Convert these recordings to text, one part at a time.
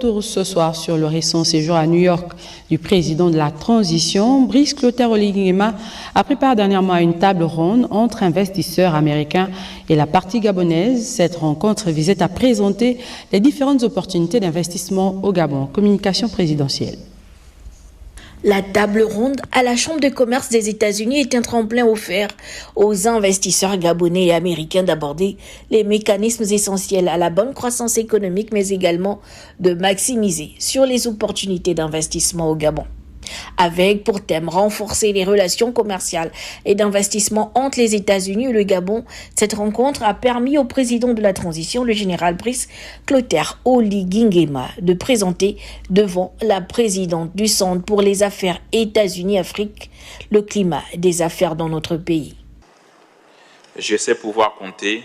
Retour ce soir sur le récent séjour à New York du président de la transition, Brice Clotaire Oligui-Nguema a préparé dernièrement une table ronde entre investisseurs américains et la partie gabonaise. Cette rencontre visait à présenter les différentes opportunités d'investissement au Gabon. Communication présidentielle. La table ronde à la Chambre de commerce des États-Unis est un tremplin offert aux investisseurs gabonais et américains d'aborder les mécanismes essentiels à la bonne croissance économique, mais également de maximiser sur les opportunités d'investissement au Gabon. Avec pour thème renforcer les relations commerciales et d'investissement entre les États-Unis et le Gabon, cette rencontre a permis au président de la transition, le général Brice Clotaire Oligui-Nguema, de présenter devant la présidente du Centre pour les affaires États-Unis-Afrique le climat des affaires dans notre pays. Je sais pouvoir compter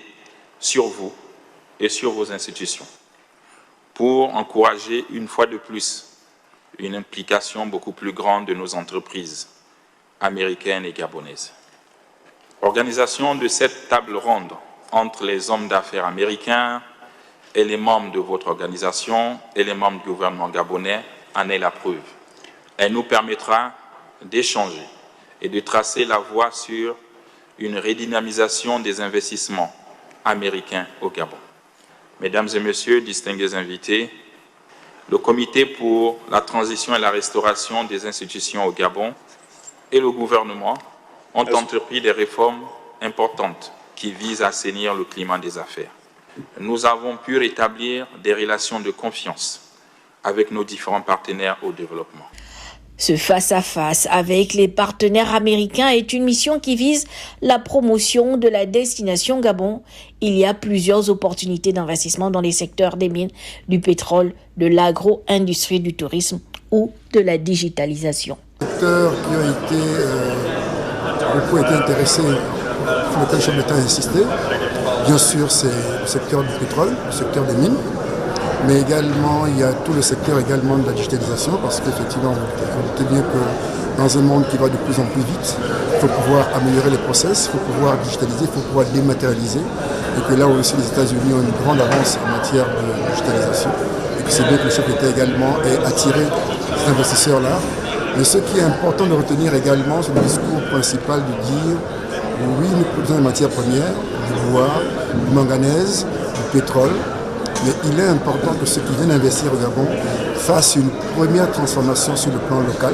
sur vous et sur vos institutions pour encourager une fois de plus une implication beaucoup plus grande de nos entreprises américaines et gabonaises. Organisation de cette table ronde entre les hommes d'affaires américains et les membres de votre organisation et les membres du gouvernement gabonais en est la preuve. Elle nous permettra d'échanger et de tracer la voie sur une redynamisation des investissements américains au Gabon. Mesdames et messieurs, distingués invités, le Comité pour la transition et la restauration des institutions au Gabon et le gouvernement ont entrepris des réformes importantes qui visent à assainir le climat des affaires. Nous avons pu rétablir des relations de confiance avec nos différents partenaires au développement. Ce face-à-face avec les partenaires américains est une mission qui vise la promotion de la destination Gabon. Il y a plusieurs opportunités d'investissement dans les secteurs des mines, du pétrole, de l'agro-industrie, du tourisme ou de la digitalisation. Les secteurs qui ont beaucoup été intéressés, sur lesquels le chef d'État a insisté, bien sûr c'est le secteur du pétrole, le secteur des mines, mais également il y a tout le secteur également de la digitalisation, parce qu'effectivement vous doutez bien que dans un monde qui va de plus en plus vite, il faut pouvoir améliorer les process, il faut pouvoir digitaliser, il faut pouvoir dématérialiser, et que là aussi les États-Unis ont une grande avance en matière de digitalisation, et que c'est bien que le chef d'État également ait attiré ces investisseurs-là. Mais ce qui est important de retenir également, c'est le discours principal de dire oui, nous produisons des matières premières, du bois, du manganèse, du pétrole, mais il est important que ceux qui viennent investir au Gabon fassent une première transformation sur le plan local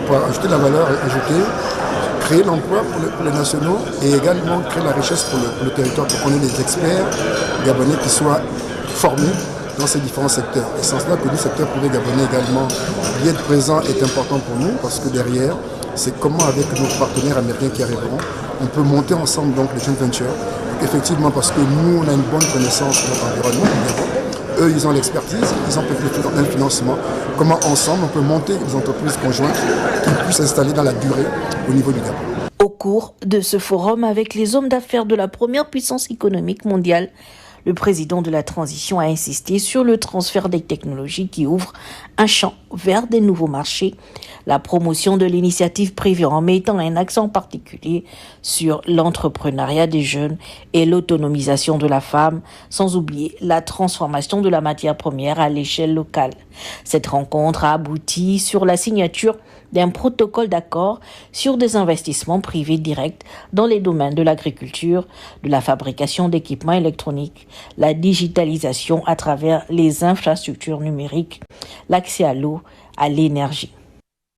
pour ajouter la valeur ajoutée, créer l'emploi pour les nationaux et également créer la richesse pour le territoire, pour qu'on ait des experts gabonais qui soient formés dans ces différents secteurs. Et sans cela que le secteur privé gabonais également y être présent est important pour nous, parce que derrière, c'est comment avec nos partenaires américains qui arriveront, on peut monter ensemble donc les joint ventures. Effectivement, parce que nous, on a une bonne connaissance de notre environnement, eux, ils ont l'expertise, ils ont peut-être un financement. Comment ensemble, on peut monter des entreprises conjointes qui puissent s'installer dans la durée au niveau du Gabon. Au cours de ce forum avec les hommes d'affaires de la première puissance économique mondiale, le président de la transition a insisté sur le transfert des technologies qui ouvrent un champ vers des nouveaux marchés, la promotion de l'initiative privée en mettant un accent particulier sur l'entrepreneuriat des jeunes et l'autonomisation de la femme, sans oublier la transformation de la matière première à l'échelle locale. Cette rencontre a abouti sur la signature d'un protocole d'accord sur des investissements privés directs dans les domaines de l'agriculture, de la fabrication d'équipements électroniques, la digitalisation à travers les infrastructures numériques, l'accès à l'eau, à l'énergie.